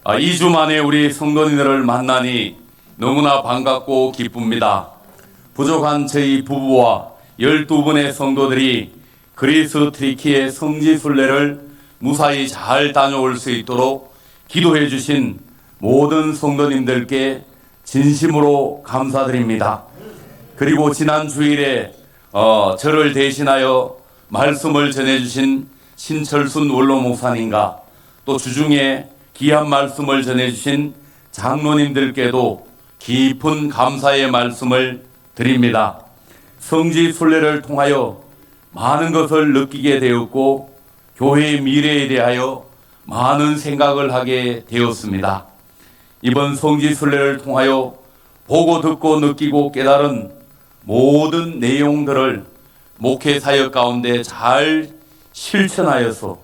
2주 만에 우리 성도님들을 만나니 너무나 반갑고 기쁩니다. 부족한 저희 부부와 12분의 성도들이 그리스 트리키의 성지순례를 무사히 잘 다녀올 수 있도록 기도해 주신 모든 성도님들께 진심으로 감사드립니다. 그리고 지난 주일에 저를 대신하여 말씀을 전해주신 신철순 원로 목사님과 또 주중에 귀한 말씀을 전해주신 장로님들께도 깊은 감사의 말씀을 드립니다. 성지 순례를 통하여 많은 것을 느끼게 되었고 교회의 미래에 대하여 많은 생각을 하게 되었습니다. 이번 성지 순례를 통하여 보고 듣고 느끼고 깨달은 모든 내용들을 목회 사역 가운데 잘 실천하여서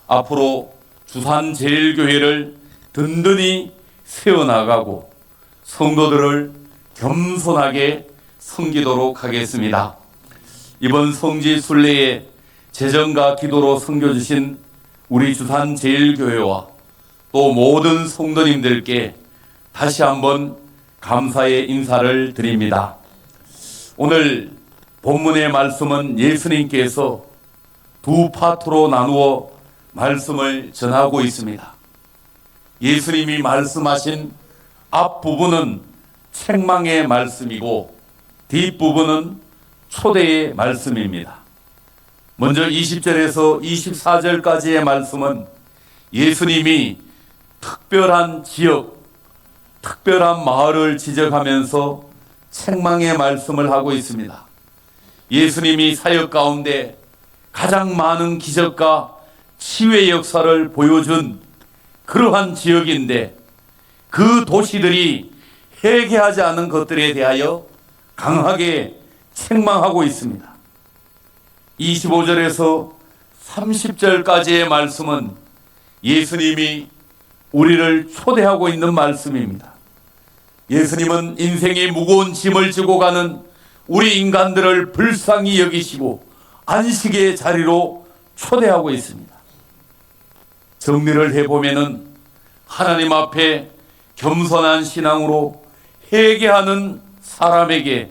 앞으로 주산제일교회를 든든히 세워나가고 성도들을 겸손하게 섬기도록 하겠습니다. 이번 성지 순례에 재정과 기도로 섬겨주신 우리 주산제일교회와 또 모든 성도님들께 다시 한번 감사의 인사를 드립니다. 오늘 본문의 말씀은 예수님께서 두 파트로 나누어 말씀을 전하고 있습니다. 예수님이 말씀하신 앞부분은 책망의 말씀이고 뒷부분은 초대의 말씀입니다. 먼저 20절에서 24절까지의 말씀은 예수님이 특별한 지역, 특별한 마을을 지적하면서 책망의 말씀을 하고 있습니다. 예수님이 사역 가운데 가장 많은 기적과 치유의 역사를 보여준 그러한 지역인데 그 도시들이 회개하지 않은 것들에 대하여 강하게 책망하고 있습니다. 25절에서 30절까지의 말씀은 예수님이 우리를 초대하고 있는 말씀입니다. 예수님은 인생의 무거운 짐을 지고 가는 우리 인간들을 불쌍히 여기시고 안식의 자리로 초대하고 있습니다. 정리를 해보면은 하나님 앞에 겸손한 신앙으로 회개하는 사람에게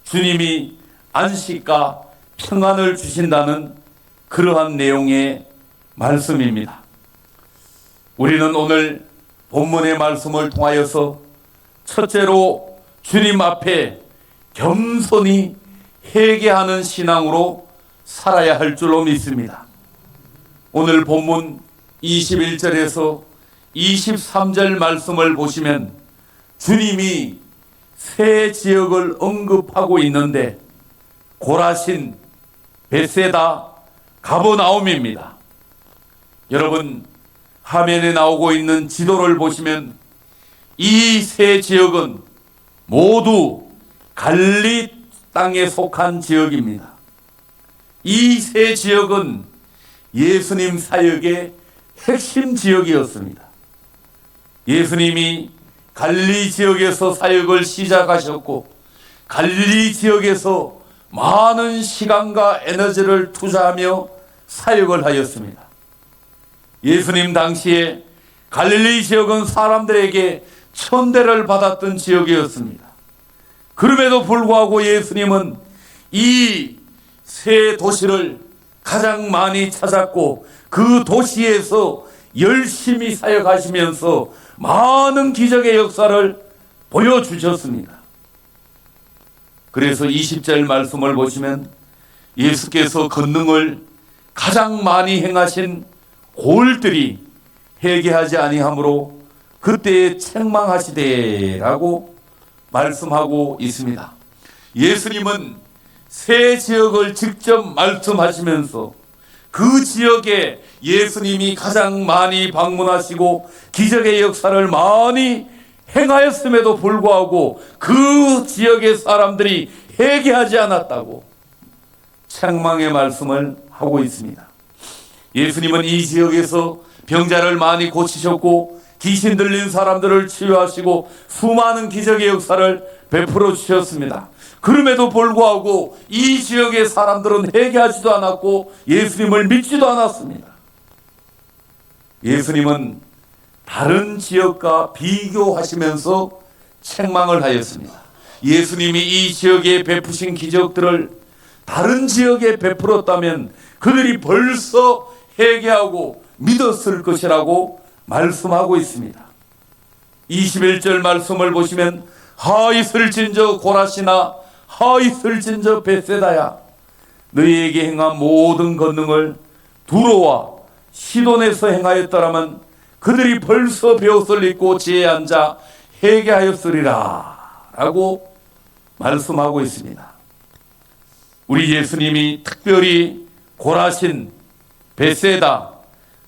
주님이 안식과 평안을 주신다는 그러한 내용의 말씀입니다. 우리는 오늘 본문의 말씀을 통하여서 첫째로 주님 앞에 겸손히 회개하는 신앙으로 살아야 할 줄로 믿습니다. 오늘 본문 21절에서 23절 말씀을 보시면 주님이 세 지역을 언급하고 있는데 고라신, 벳세다, 가버나움입니다. 여러분 화면에 나오고 있는 지도를 보시면 이 세 지역은 모두 갈릴리 땅에 속한 지역입니다. 이 세 지역은 예수님 사역의 핵심 지역이었습니다. 예수님이 갈릴리 지역에서 사역을 시작하셨고 갈릴리 지역에서 많은 시간과 에너지를 투자하며 사역을 하였습니다. 예수님 당시에 갈릴리 지역은 사람들에게 천대를 받았던 지역이었습니다. 그럼에도 불구하고 예수님은 이 세 도시를 가장 많이 찾았고 그 도시에서 열심히 사역하시면서 많은 기적의 역사를 보여주셨습니다. 그래서 20절 말씀을 보시면 예수께서 권능을 가장 많이 행하신 골들이 회개하지 아니하므로 그때에 책망하시되라고 말씀하고 있습니다. 예수님은 세 지역을 직접 말씀하시면서 그 지역에 예수님이 가장 많이 방문하시고 기적의 역사를 많이 행하였음에도 불구하고 그 지역의 사람들이 회개하지 않았다고 책망의 말씀을 하고 있습니다. 예수님은 이 지역에서 병자를 많이 고치셨고 귀신 들린 사람들을 치유하시고 수많은 기적의 역사를 베풀어 주셨습니다. 그럼에도 불구하고 이 지역의 사람들은 회개하지도 않았고 예수님을 믿지도 않았습니다. 예수님은 다른 지역과 비교하시면서 책망을 하였습니다. 예수님이 이 지역에 베푸신 기적들을 다른 지역에 베풀었다면 그들이 벌써 회개하고 믿었을 것이라고 말씀하고 있습니다. 21절 말씀을 보시면 하있을진저 고라시나 하있을진저 벳세다야 너희에게 행한 모든 권능을 두로와 시돈에서 행하였더라면 그들이 벌써 베옷을 입고 지혜에 앉아 회개하였으리라 라고 말씀하고 있습니다. 우리 예수님이 특별히 고라신, 벳세다,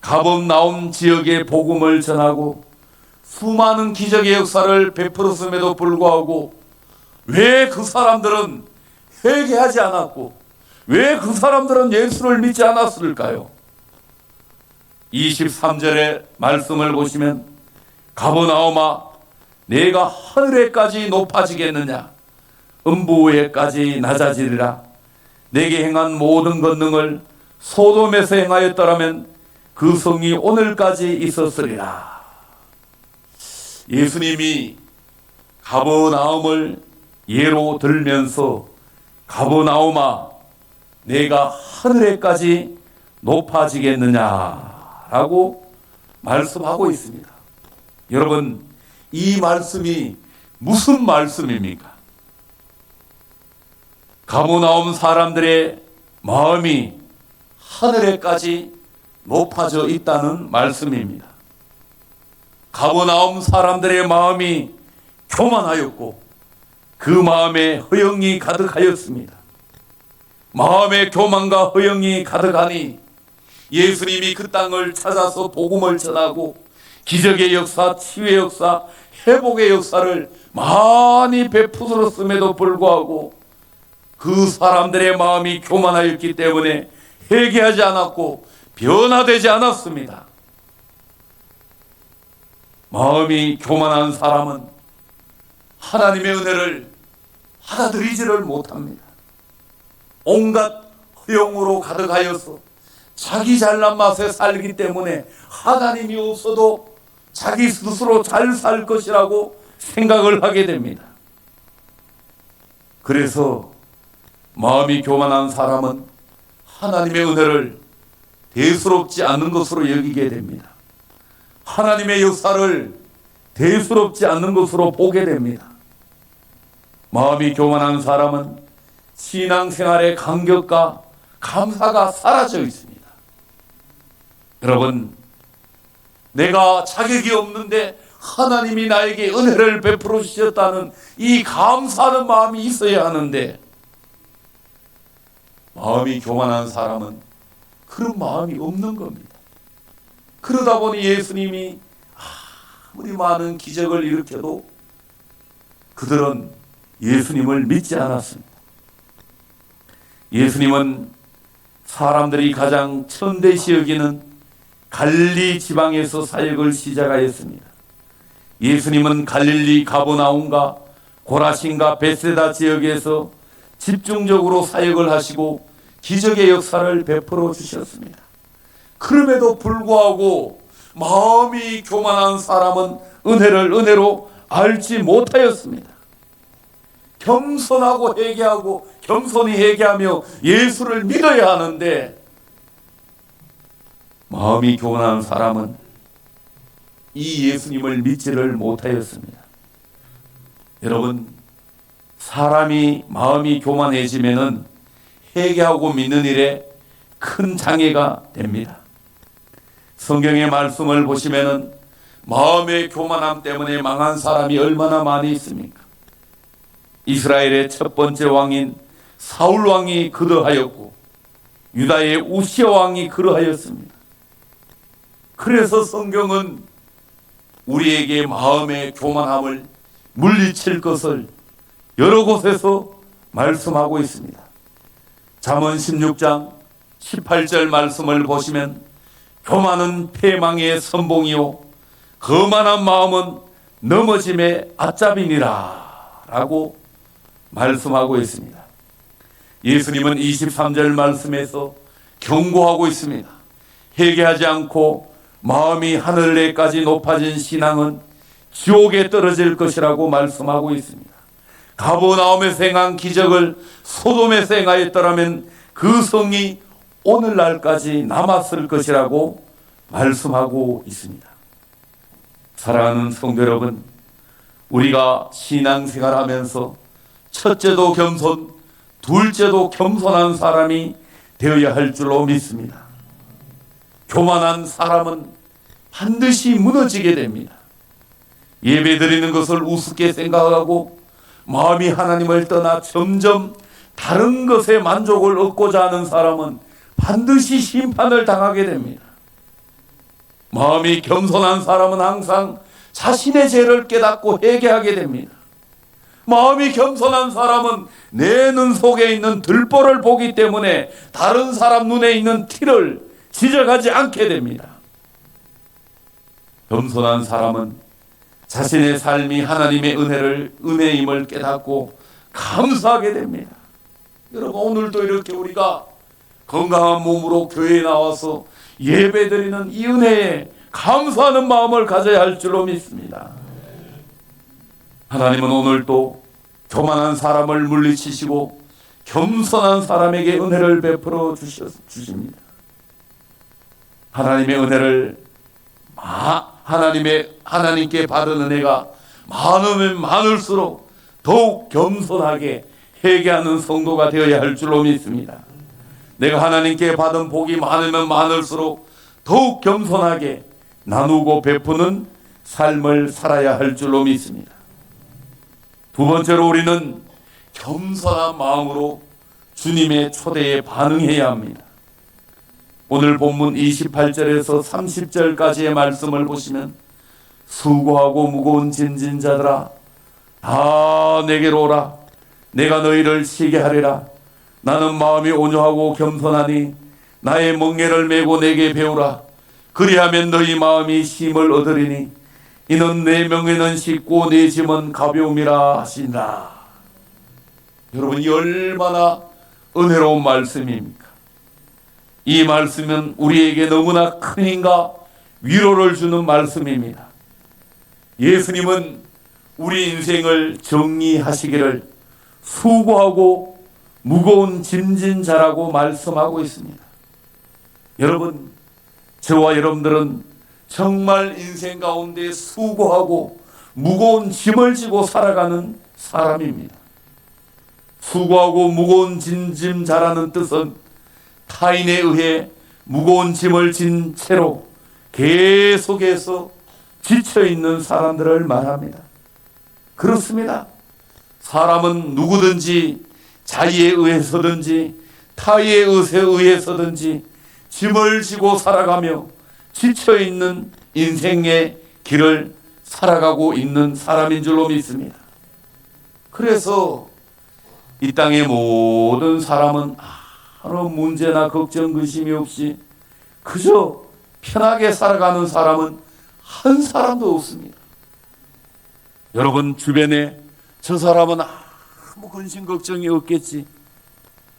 가버나움 지역의 복음을 전하고 수많은 기적의 역사를 베풀었음에도 불구하고 왜 그 사람들은 회개하지 않았고 왜 그 사람들은 예수를 믿지 않았을까요? 23절의 말씀을 보시면 가버나움아 내가 하늘에까지 높아지겠느냐 음부에까지 낮아지리라 내게 행한 모든 권능을 소돔에서 행하였더라면 그 성이 오늘까지 있었으리라. 예수님이 가버나움을 예로 들면서 가버나움아 내가 하늘에까지 높아지겠느냐라고 말씀하고 있습니다. 여러분 이 말씀이 무슨 말씀입니까? 가버나움 사람들의 마음이 하늘에까지 높아져 있다는 말씀입니다. 가버나움 사람들의 마음이 교만하였고 그 마음에 허영이 가득하였습니다. 마음에 교만과 허영이 가득하니 예수님이 그 땅을 찾아서 복음을 전하고 기적의 역사, 치유의 역사, 회복의 역사를 많이 베푸셨음에도 불구하고 그 사람들의 마음이 교만하였기 때문에 회개하지 않았고 변화되지 않았습니다. 마음이 교만한 사람은 하나님의 은혜를 받아들이지를 못합니다. 온갖 허영으로 가득하여서 자기 잘난 맛에 살기 때문에 하나님이 없어도 자기 스스로 잘 살 것이라고 생각을 하게 됩니다. 그래서 마음이 교만한 사람은 하나님의 은혜를 대수롭지 않은 것으로 여기게 됩니다. 하나님의 역사를 대수롭지 않는 것으로 보게 됩니다. 마음이 교만한 사람은 신앙생활의 감격과 감사가 사라져 있습니다. 여러분, 내가 자격이 없는데 하나님이 나에게 은혜를 베풀어 주셨다는 이 감사하는 마음이 있어야 하는데 마음이 교만한 사람은 그런 마음이 없는 겁니다. 그러다 보니 예수님이 아무리 많은 기적을 일으켜도 그들은 예수님을 믿지 않았습니다. 예수님은 사람들이 가장 천대시 여기는 갈릴리 지방에서 사역을 시작하였습니다. 예수님은 갈릴리 가버나움과 고라신과 벳세다 지역에서 집중적으로 사역을 하시고 기적의 역사를 베풀어 주셨습니다. 그럼에도 불구하고 마음이 교만한 사람은 은혜를 은혜로 알지 못하였습니다. 겸손하고 회개하고 겸손히 회개하며 예수를 믿어야 하는데 마음이 교만한 사람은 이 예수님을 믿지를 못하였습니다. 여러분, 사람이 마음이 교만해지면은 회개하고 믿는 일에 큰 장애가 됩니다. 성경의 말씀을 보시면은 마음의 교만함 때문에 망한 사람이 얼마나 많이 있습니까? 이스라엘의 첫 번째 왕인 사울 왕이 그러하였고 유다의 우시아 왕이 그러하였습니다. 그래서 성경은 우리에게 마음의 교만함을 물리칠 것을 여러 곳에서 말씀하고 있습니다. 잠언 16장 18절 말씀을 보시면 교만은 패망의 선봉이요 거만한 마음은 넘어짐의 앞잡이니라 라고 말씀하고 있습니다. 예수님은 23절 말씀에서 경고하고 있습니다. 회개하지 않고 마음이 하늘에까지 높아진 신앙은 지옥에 떨어질 것이라고 말씀하고 있습니다. 가버나움에서 행한 기적을 소돔에서 행하였더라면 그 성이 오늘날까지 남았을 것이라고 말씀하고 있습니다. 사랑하는 성도 여러분, 우리가 신앙생활하면서 첫째도 겸손, 둘째도 겸손한 사람이 되어야 할 줄로 믿습니다. 교만한 사람은 반드시 무너지게 됩니다. 예배드리는 것을 우습게 생각하고 마음이 하나님을 떠나 점점 다른 것에 만족을 얻고자 하는 사람은 반드시 심판을 당하게 됩니다. 마음이 겸손한 사람은 항상 자신의 죄를 깨닫고 회개하게 됩니다. 마음이 겸손한 사람은 내 눈 속에 있는 들보를 보기 때문에 다른 사람 눈에 있는 티를 지적하지 않게 됩니다. 겸손한 사람은 자신의 삶이 하나님의 은혜임을 깨닫고 감사하게 됩니다. 여러분, 오늘도 이렇게 우리가 건강한 몸으로 교회에 나와서 예배드리는 이 은혜에 감사하는 마음을 가져야 할 줄로 믿습니다. 하나님은 오늘도 교만한 사람을 물리치시고 겸손한 사람에게 은혜를 베풀어 주십니다. 하나님의 은혜를 하나님께 받은 은혜가 많으면 많을수록 더욱 겸손하게 회개하는 성도가 되어야 할 줄로 믿습니다. 내가 하나님께 받은 복이 많으면 많을수록 더욱 겸손하게 나누고 베푸는 삶을 살아야 할 줄로 믿습니다. 두 번째로 우리는 겸손한 마음으로 주님의 초대에 반응해야 합니다. 오늘 본문 28절에서 30절까지의 말씀을 보시면 수고하고 무거운 짐진 자들아 다 내게로 오라. 내가 너희를 쉬게 하리라. 나는 마음이 온유하고 겸손하니 나의 멍에를 메고 내게 배우라. 그리하면 너희 마음이 쉼을 얻으리니 이는 내 명예는 쉽고 내 짐은 가벼움이라 하시니라. 여러분이 얼마나 은혜로운 말씀입니까? 이 말씀은 우리에게 너무나 큰 힘과 위로를 주는 말씀입니다. 예수님은 우리 인생을 정리하시기를 수고하고 무거운 짐진 자라고 말씀하고 있습니다. 여러분, 저와 여러분들은 정말 인생 가운데 수고하고 무거운 짐을 지고 살아가는 사람입니다. 수고하고 무거운 짐 자라는 뜻은 타인에 의해 무거운 짐을 진 채로 계속해서 지쳐있는 사람들을 말합니다. 그렇습니다. 사람은 누구든지 자의에 의해서든지 타의에 의해서든지 짐을 지고 살아가며 지쳐있는 인생의 길을 살아가고 있는 사람인 줄로 믿습니다. 그래서 이 땅의 모든 사람은 아무 문제나 걱정 근심이 없이 그저 편하게 살아가는 사람은 한 사람도 없습니다. 여러분 주변에 저 사람은 아무 근심 걱정이 없겠지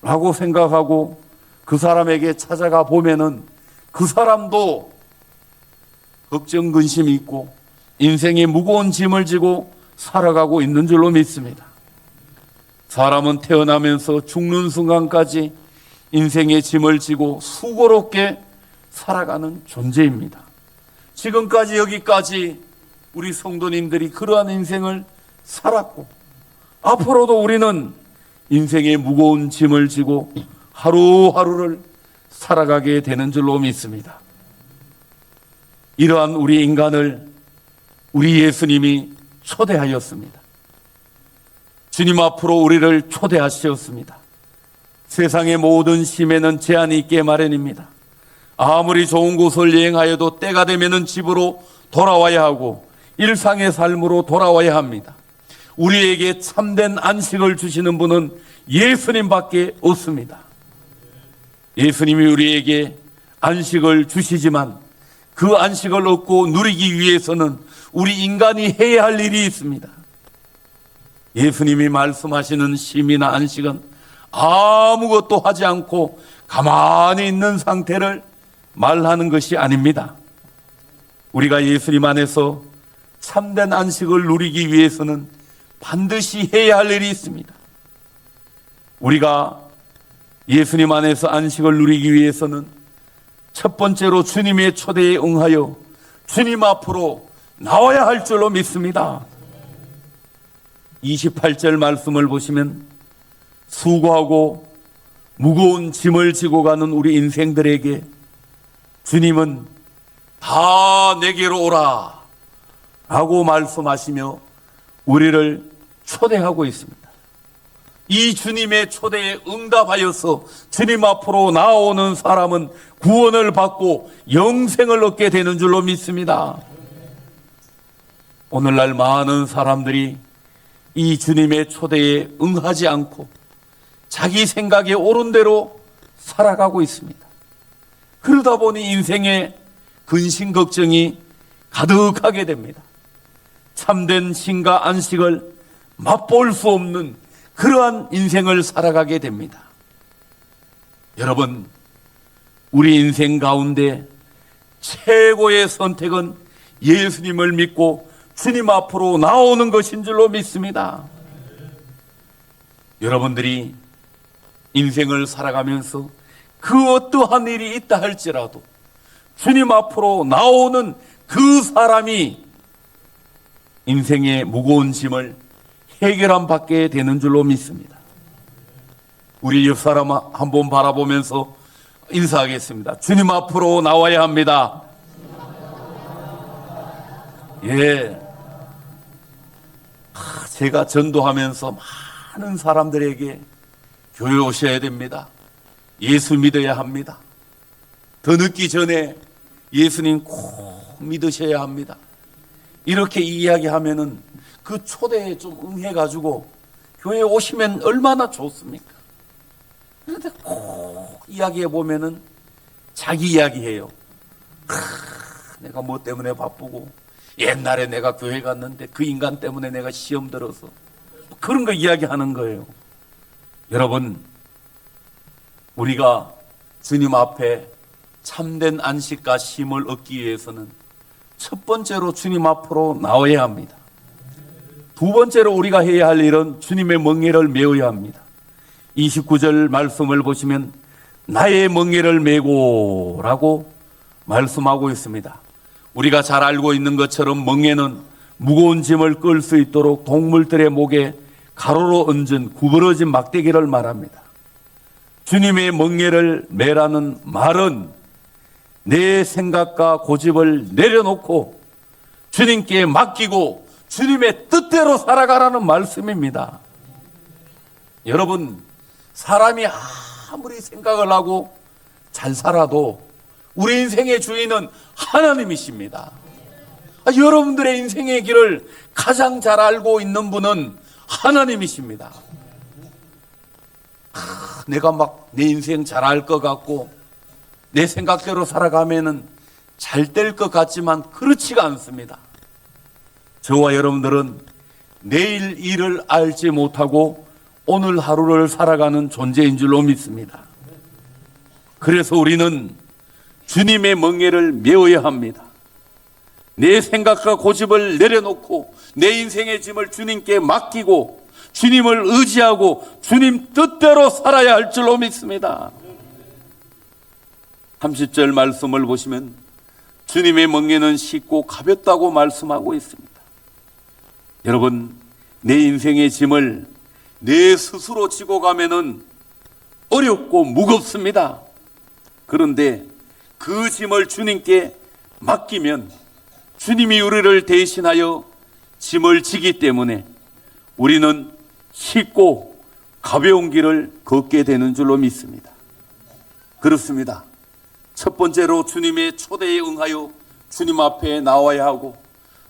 라고 생각하고 그 사람에게 찾아가 보면은 그 사람도 걱정 근심이 있고 인생의 무거운 짐을 지고 살아가고 있는 줄로 믿습니다. 사람은 태어나면서 죽는 순간까지 인생의 짐을 지고 수고롭게 살아가는 존재입니다. 지금까지 여기까지 우리 성도님들이 그러한 인생을 살았고 앞으로도 우리는 인생의 무거운 짐을 지고 하루하루를 살아가게 되는 줄로 믿습니다. 이러한 우리 인간을 우리 예수님이 초대하였습니다. 주님 앞으로 우리를 초대하셨습니다. 세상의 모든 심에는 제한이 있게 마련입니다. 아무리 좋은 곳을 여행하여도 때가 되면 집으로 돌아와야 하고 일상의 삶으로 돌아와야 합니다. 우리에게 참된 안식을 주시는 분은 예수님밖에 없습니다. 예수님이 우리에게 안식을 주시지만 그 안식을 얻고 누리기 위해서는 우리 인간이 해야 할 일이 있습니다. 예수님이 말씀하시는 쉼이나 안식은 아무것도 하지 않고 가만히 있는 상태를 말하는 것이 아닙니다. 우리가 예수님 안에서 참된 안식을 누리기 위해서는 반드시 해야 할 일이 있습니다. 우리가 예수님 안에서 안식을 누리기 위해서는 첫 번째로 주님의 초대에 응하여 주님 앞으로 나와야 할 줄로 믿습니다. 28절 말씀을 보시면 수고하고 무거운 짐을 지고 가는 우리 인생들에게 주님은 다 내게로 오라 라고 말씀하시며 우리를 초대하고 있습니다. 이 주님의 초대에 응답하여서 주님 앞으로 나오는 사람은 구원을 받고 영생을 얻게 되는 줄로 믿습니다. 오늘날 많은 사람들이 이 주님의 초대에 응하지 않고 자기 생각에 옳은 대로 살아가고 있습니다. 그러다 보니 인생에 근심 걱정이 가득하게 됩니다. 참된 쉼과 안식을 맛볼 수 없는 그러한 인생을 살아가게 됩니다. 여러분, 우리 인생 가운데 최고의 선택은 예수님을 믿고 주님 앞으로 나오는 것인 줄로 믿습니다. 여러분들이 인생을 살아가면서 그 어떠한 일이 있다 할지라도 주님 앞으로 나오는 그 사람이 인생의 무거운 짐을 해결함 받게 되는 줄로 믿습니다. 우리 옆 사람 한번 바라보면서 인사하겠습니다. 주님 앞으로 나와야 합니다. 예. 제가 전도하면서 많은 사람들에게 교회 오셔야 됩니다. 예수 믿어야 합니다. 더 늦기 전에 예수님 꼭 믿으셔야 합니다. 이렇게 이야기하면은 그 초대에 좀 응해가지고 교회에 오시면 얼마나 좋습니까? 그런데 꼭 이야기해 보면은 자기 이야기해요. 내가 뭐 때문에 바쁘고 옛날에 내가 교회 갔는데 그 인간 때문에 내가 시험 들어서 그런 거 이야기하는 거예요. 여러분, 우리가 주님 앞에 참된 안식과 쉼을 얻기 위해서는 첫 번째로 주님 앞으로 나와야 합니다. 두 번째로 우리가 해야 할 일은 주님의 멍에를 메어야 합니다. 29절 말씀을 보시면 나의 멍에를 메고 라고 말씀하고 있습니다. 우리가 잘 알고 있는 것처럼 멍에는 무거운 짐을 끌 수 있도록 동물들의 목에 가로로 얹은 구부러진 막대기를 말합니다. 주님의 멍에를 메라는 말은 내 생각과 고집을 내려놓고 주님께 맡기고 주님의 뜻대로 살아가라는 말씀입니다. 여러분, 사람이 아무리 생각을 하고 잘 살아도 우리 인생의 주인은 하나님이십니다. 여러분들의 인생의 길을 가장 잘 알고 있는 분은 하나님이십니다. 내가 막 내 인생 잘 알 것 같고 내 생각대로 살아가면은 잘 될 것 같지만 그렇지가 않습니다. 저와 여러분들은 내일 일을 알지 못하고 오늘 하루를 살아가는 존재인 줄로 믿습니다. 그래서 우리는 주님의 멍에를 메어야 합니다. 내 생각과 고집을 내려놓고 내 인생의 짐을 주님께 맡기고 주님을 의지하고 주님 뜻대로 살아야 할 줄로 믿습니다. 30절 말씀을 보시면 주님의 멍에는 쉽고 가볍다고 말씀하고 있습니다. 여러분, 내 인생의 짐을 내 스스로 지고 가면은 어렵고 무겁습니다. 그런데 그 짐을 주님께 맡기면 주님이 우리를 대신하여 짐을 지기 때문에 우리는 쉽고 가벼운 길을 걷게 되는 줄로 믿습니다. 그렇습니다. 첫 번째로 주님의 초대에 응하여 주님 앞에 나와야 하고,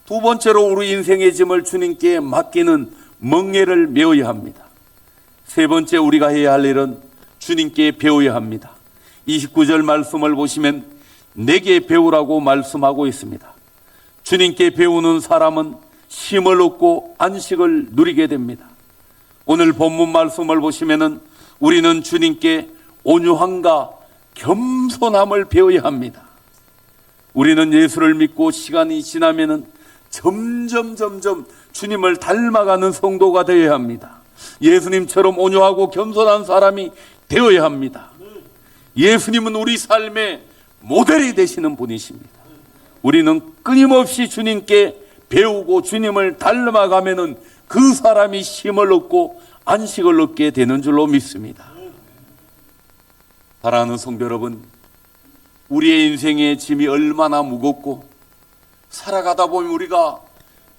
두 번째로 우리 인생의 짐을 주님께 맡기는 멍에를 메어야 합니다. 세 번째 우리가 해야 할 일은 주님께 배워야 합니다. 29절 말씀을 보시면 내게 배우라고 말씀하고 있습니다. 주님께 배우는 사람은 쉼을 얻고 안식을 누리게 됩니다. 오늘 본문 말씀을 보시면은 우리는 주님께 온유함과 겸손함을 배워야 합니다. 우리는 예수를 믿고 시간이 지나면은 점점 주님을 닮아가는 성도가 되어야 합니다. 예수님처럼 온유하고 겸손한 사람이 되어야 합니다. 예수님은 우리 삶의 모델이 되시는 분이십니다. 우리는 끊임없이 주님께 배우고 주님을 닮아가면은 그 사람이 힘을 얻고 안식을 얻게 되는 줄로 믿습니다. 사랑하는 성도 여러분, 우리의 인생의 짐이 얼마나 무겁고 살아가다 보면 우리가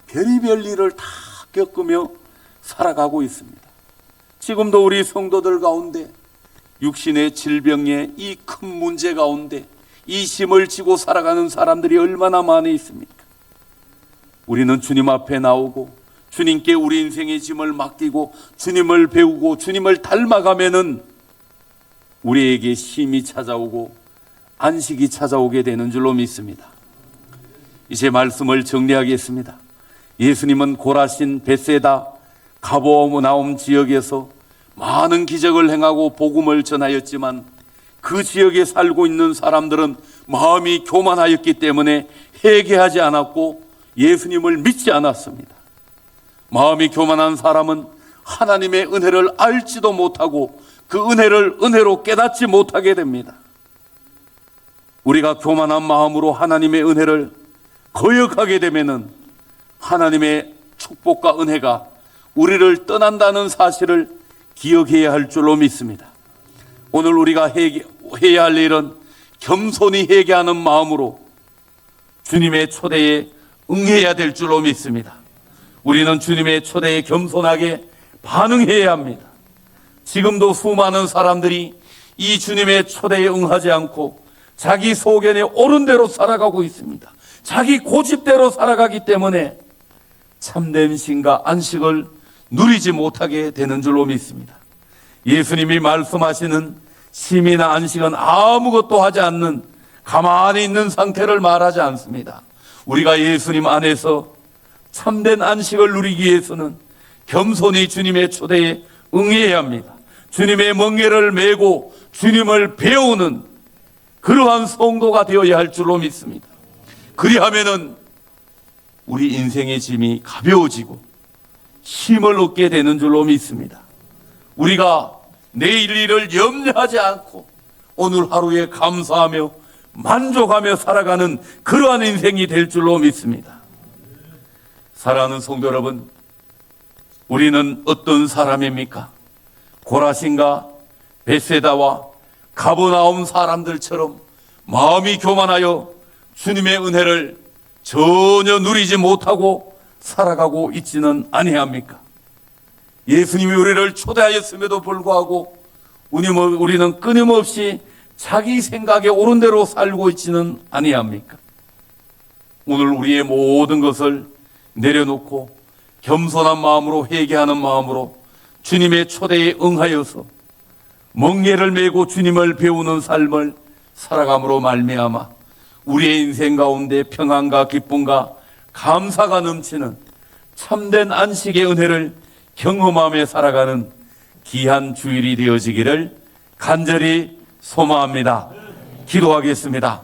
별의별 일을 다 겪으며 살아가고 있습니다. 지금도 우리 성도들 가운데 육신의 질병의 이 큰 문제 가운데 이 짐을 지고 살아가는 사람들이 얼마나 많이 있습니까? 우리는 주님 앞에 나오고 주님께 우리 인생의 짐을 맡기고 주님을 배우고 주님을 닮아가면은 우리에게 힘이 찾아오고 안식이 찾아오게 되는 줄로 믿습니다. 이제 말씀을 정리하겠습니다. 예수님은 고라신, 벳세다, 가버나움 지역에서 많은 기적을 행하고 복음을 전하였지만 그 지역에 살고 있는 사람들은 마음이 교만하였기 때문에 회개하지 않았고 예수님을 믿지 않았습니다. 마음이 교만한 사람은 하나님의 은혜를 알지도 못하고 그 은혜를 은혜로 깨닫지 못하게 됩니다. 우리가 교만한 마음으로 하나님의 은혜를 거역하게 되면은 하나님의 축복과 은혜가 우리를 떠난다는 사실을 기억해야 할 줄로 믿습니다. 오늘 우리가 해야 할 일은 겸손히 회개하는 마음으로 주님의 초대에 응해야 될 줄로 믿습니다. 우리는 주님의 초대에 겸손하게 반응해야 합니다. 지금도 수많은 사람들이 이 주님의 초대에 응하지 않고 자기 소견에 옳은 대로 살아가고 있습니다. 자기 고집대로 살아가기 때문에 참된 쉼과 안식을 누리지 못하게 되는 줄로 믿습니다. 예수님이 말씀하시는 쉼이나 안식은 아무것도 하지 않는 가만히 있는 상태를 말하지 않습니다. 우리가 예수님 안에서 참된 안식을 누리기 위해서는 겸손히 주님의 초대에 응해야 합니다. 주님의 멍에를 메고 주님을 배우는 그러한 성도가 되어야 할 줄로 믿습니다. 그리하면은 우리 인생의 짐이 가벼워지고 힘을 얻게 되는 줄로 믿습니다. 우리가 내일 일을 염려하지 않고 오늘 하루에 감사하며 만족하며 살아가는 그러한 인생이 될 줄로 믿습니다. 사랑하는 성도 여러분, 우리는 어떤 사람입니까? 고라신과 벳세다와 가버나움 사람들처럼 마음이 교만하여 주님의 은혜를 전혀 누리지 못하고 살아가고 있지는 아니합니까? 예수님이 우리를 초대하였음에도 불구하고 우리는 끊임없이 자기 생각에 옳은 대로 살고 있지는 아니합니까? 오늘 우리의 모든 것을 내려놓고 겸손한 마음으로 회개하는 마음으로 주님의 초대에 응하여서 멍에를 메고 주님을 배우는 삶을 살아감으로 말미암아 우리의 인생 가운데 평안과 기쁨과 감사가 넘치는 참된 안식의 은혜를 경험하며 살아가는 귀한 주일이 되어지기를 간절히 소망합니다. 기도하겠습니다.